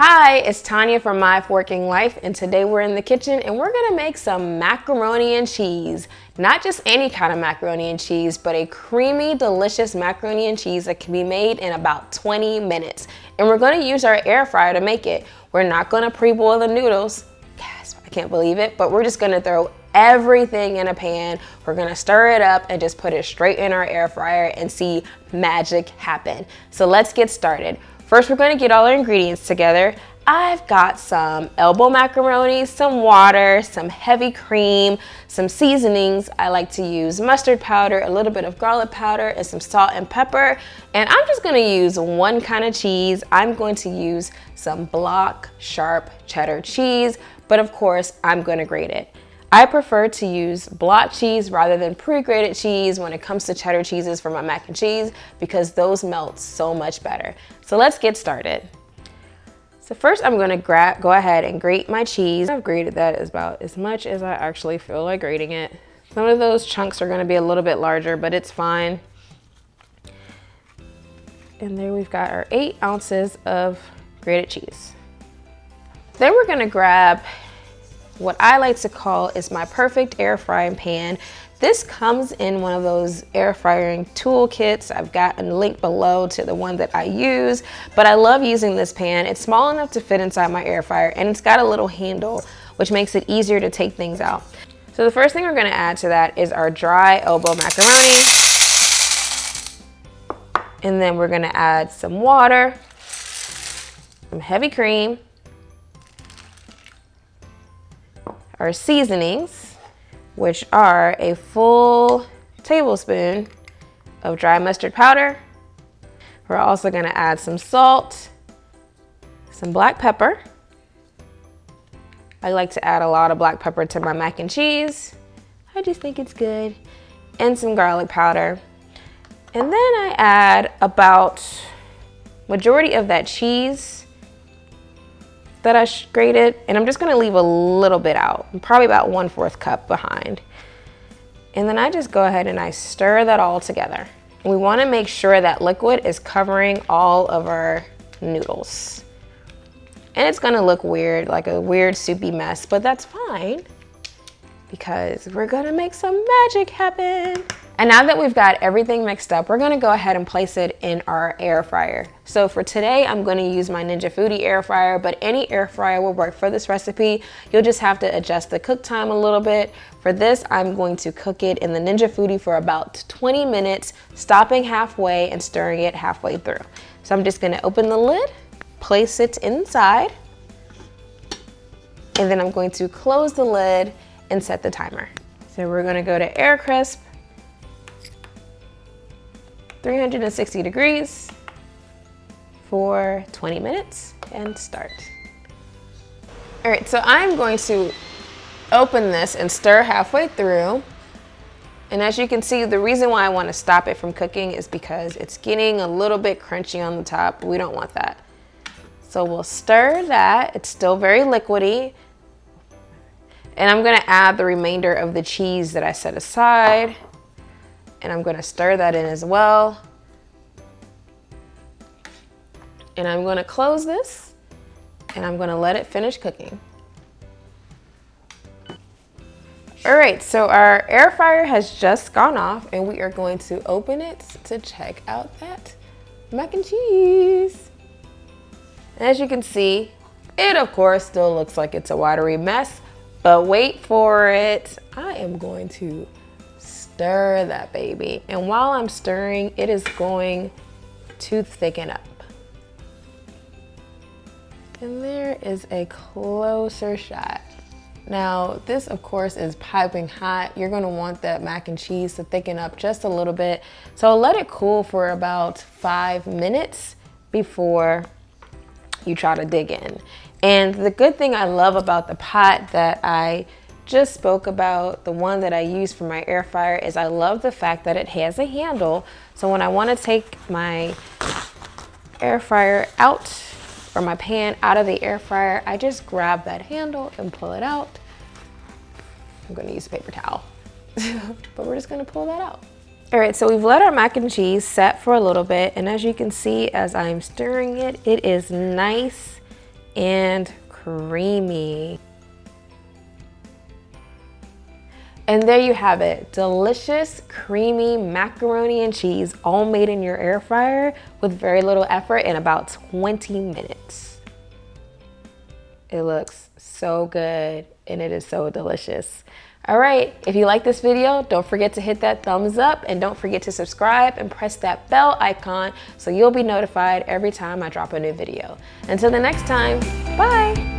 Hi, it's Tanya from My Forking Life, and today we're in the kitchen and we're gonna make some macaroni and cheese. Not just any kind of macaroni and cheese, but a creamy, delicious macaroni and cheese that can be made in about 20 minutes. And we're gonna use our air fryer to make it. We're not gonna pre-boil the noodles. Yes, I can't believe it, but we're just gonna throw everything in a pan. We're gonna stir it up and just put it straight in our air fryer and see magic happen. So let's get started. First, we're gonna get all our ingredients together. I've got some elbow macaroni, some water, some heavy cream, some seasonings. I like to use mustard powder, a little bit of garlic powder, and some salt and pepper. And I'm just gonna use one kind of cheese. I'm going to use some block sharp cheddar cheese, but of course, I'm gonna grate it. I prefer to use block cheese rather than pre-grated cheese when it comes to cheddar cheeses for my mac and cheese because those melt so much better. So let's get started. So first I'm gonna go ahead and grate my cheese. I've grated that about as much as I actually feel like grating it. Some of those chunks are gonna be a little bit larger, but it's fine. And there we've got our 8 ounces of grated cheese. Then we're gonna grab what I like to call is my perfect air frying pan. This comes in one of those air frying tool kits. I've got a link below to the one that I use, but I love using this pan. It's small enough to fit inside my air fryer and it's got a little handle, which makes it easier to take things out. So the first thing we're gonna add to that is our dry elbow macaroni. And then we're gonna add some water, some heavy cream, our seasonings, which are a full tablespoon of dry mustard powder. We're also gonna add some salt, some black pepper. I like to add a lot of black pepper to my mac and cheese. I just think it's good. And some garlic powder. And then I add about majority of that cheese that I grated, and I'm just gonna leave a little bit out, probably about 1/4 cup behind. And then I just go ahead and I stir that all together. And we wanna make sure that liquid is covering all of our noodles. And it's gonna look weird, like a weird soupy mess, but that's fine because we're gonna make some magic happen. And now that we've got everything mixed up, we're gonna go ahead and place it in our air fryer. So for today, I'm gonna use my Ninja Foodie air fryer, but any air fryer will work for this recipe. You'll just have to adjust the cook time a little bit. For this, I'm going to cook it in the Ninja Foodie for about 20 minutes, stopping halfway and stirring it halfway through. So I'm just gonna open the lid, place it inside, and then I'm going to close the lid and set the timer. So we're gonna go to air crisp, 360 degrees for 20 minutes and start. All right, so I'm going to open this and stir halfway through. And as you can see, the reason why I want to stop it from cooking is because it's getting a little bit crunchy on the top. We don't want that. So we'll stir that. It's still very liquidy. And I'm gonna add the remainder of the cheese that I set aside. And I'm gonna stir that in as well. And I'm gonna close this and I'm gonna let it finish cooking. All right, so our air fryer has just gone off and we are going to open it to check out that mac and cheese. And as you can see, it of course still looks like it's a watery mess, but wait for it. I am going to stir that baby. And while I'm stirring, it is going to thicken up. And there is a closer shot. Now, this of course is piping hot. You're gonna want that mac and cheese to thicken up just a little bit. So let it cool for about 5 minutes before you try to dig in. And the good thing I love about the pot that I just spoke about, the one that I use for my air fryer, is I love the fact that it has a handle. So when I want to take my air fryer out or my pan out of the air fryer, I just grab that handle and pull it out. I'm going to use a paper towel, but we're just going to pull that out. All right, so we've let our mac and cheese set for a little bit, and as you can see, as I'm stirring it, it is nice and creamy. And there you have it, delicious, creamy macaroni and cheese, all made in your air fryer with very little effort in about 20 minutes. It looks so good and it is so delicious. All right, if you like this video, don't forget to hit that thumbs up and don't forget to subscribe and press that bell icon so you'll be notified every time I drop a new video. Until the next time, bye.